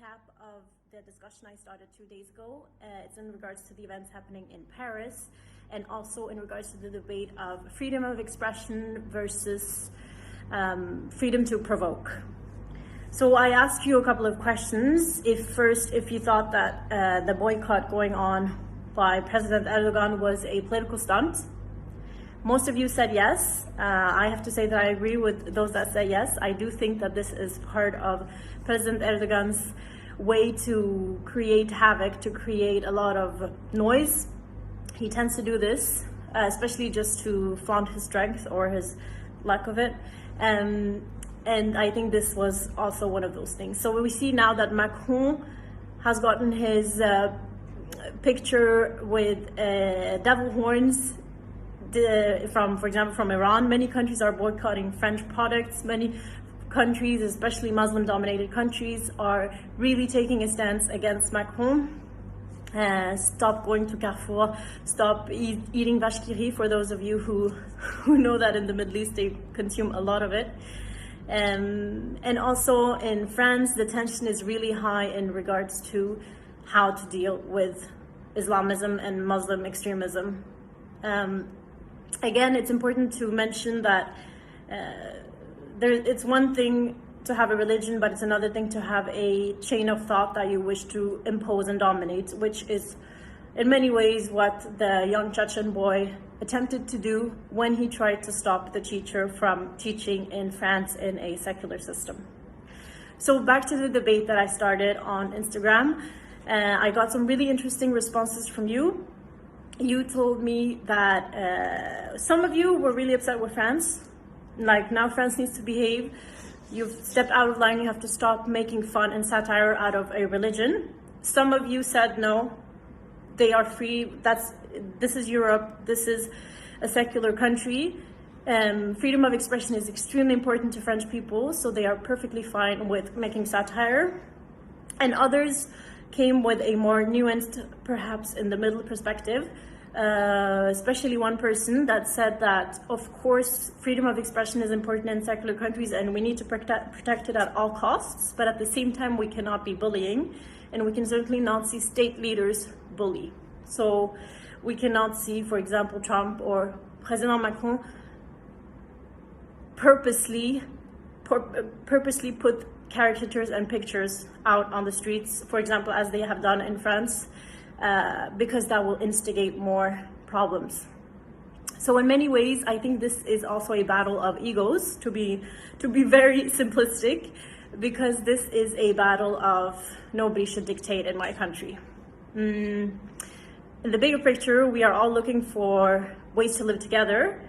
recap of the discussion I started 2 days ago. It's in regards to the events happening in Paris and also in regards to the debate of freedom of expression versus freedom to provoke. So I asked you a couple of questions. If you thought that the boycott going on by President Erdogan was a political stunt. Most of you said yes. I have to say that I agree with those that say yes. I do think that this is part of President Erdogan's way to create havoc, to create a lot of noise. He tends to do this, especially just to flaunt his strength or his lack of it. And I think this was also one of those things. So we see now that Macron has gotten his picture with devil horns for example, from Iran. Many countries are boycotting French products. Many countries, especially Muslim-dominated countries, are really taking a stance against Macron. Stop going to Carrefour, stop eating vache qui rit, for those of you who know that in the Middle East they consume a lot of it. And also in France, the tension is really high in regards to how to deal with Islamism and Muslim extremism. Again, it's important to mention that it's one thing to have a religion, but it's another thing to have a chain of thought that you wish to impose and dominate, which is in many ways what the young Chechen boy attempted to do when he tried to stop the teacher from teaching in France in a secular system. So back to the debate that I started on Instagram. I got some really interesting responses from you. You told me that some of you were really upset with France. Like, now France needs to behave. You've stepped out of line. You have to stop making fun and satire out of a religion. Some of you said, no, they are free. This is Europe. This is a secular country. Freedom of expression is extremely important to French people, so they are perfectly fine with making satire. And others came with a more nuanced, perhaps in the middle perspective, especially one person that said that, of course, freedom of expression is important in secular countries and we need to protect it at all costs, but at the same time we cannot be bullying, and we can certainly not see state leaders bully. So we cannot see, for example, Trump or President Macron purposely put caricatures and pictures out on the streets, for example, as they have done in France, because that will instigate more problems. So in many ways, I think this is also a battle of egos, to be very simplistic, because this is a battle of nobody should dictate in my country. In the bigger picture, we are all looking for ways to live together.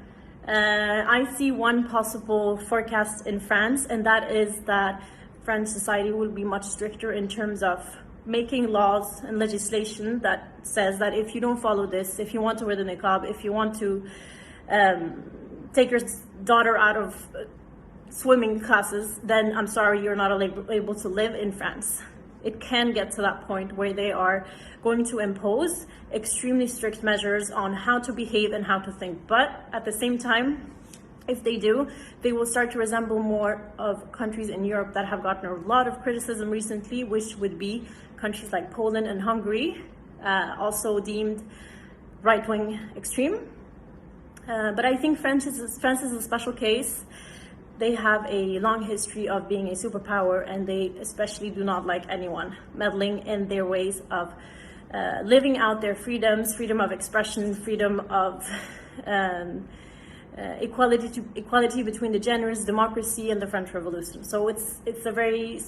I see one possible forecast in France, and that is that French society will be much stricter in terms of making laws and legislation that says that if you don't follow this, if you want to wear the niqab, if you want to take your daughter out of swimming classes, then I'm sorry, you're not able to live in France. It can get to that point where they are going to impose extremely strict measures on how to behave and how to think. But at the same time, if they do, they will start to resemble more of countries in Europe that have gotten a lot of criticism recently, which would be countries like Poland and Hungary, also deemed right-wing extreme. But I think France is a special case. They have a long history of being a superpower, and they especially do not like anyone meddling in their ways of living out their freedoms, freedom of expression, freedom of equality between the genders, democracy, and the French Revolution. So it's a very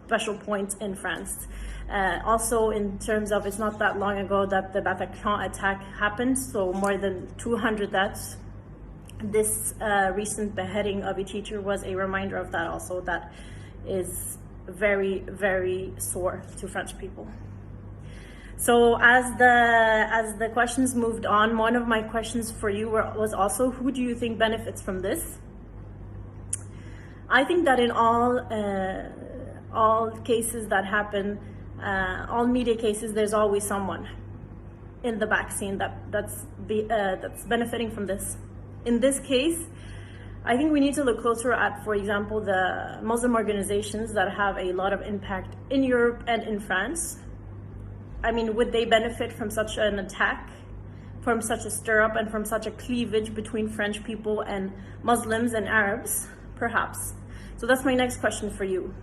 special point in France. Also, in terms of, it's not that long ago that the Bataclan attack happened, so more than 200 deaths. This recent beheading of a teacher was a reminder of that also. That is very, very sore to French people. So as the questions moved on, one of my questions for you was also, who do you think benefits from this? I think that in all cases that happen, all media cases, there's always someone in the back scene that's benefiting from this. In this case, I think we need to look closer at, for example, the Muslim organizations that have a lot of impact in Europe and in France. I mean, would they benefit from such an attack, from such a stir-up, and from such a cleavage between French people and Muslims and Arabs? Perhaps. So that's my next question for you.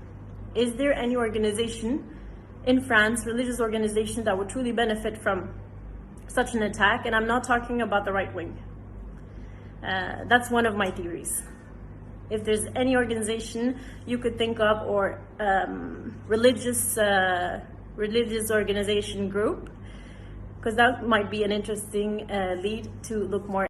Is there any organization in France, religious organization, that would truly benefit from such an attack? And I'm not talking about the right wing. That's one of my theories. If there's any organization you could think of, or religious organization group, because that might be an interesting lead to look more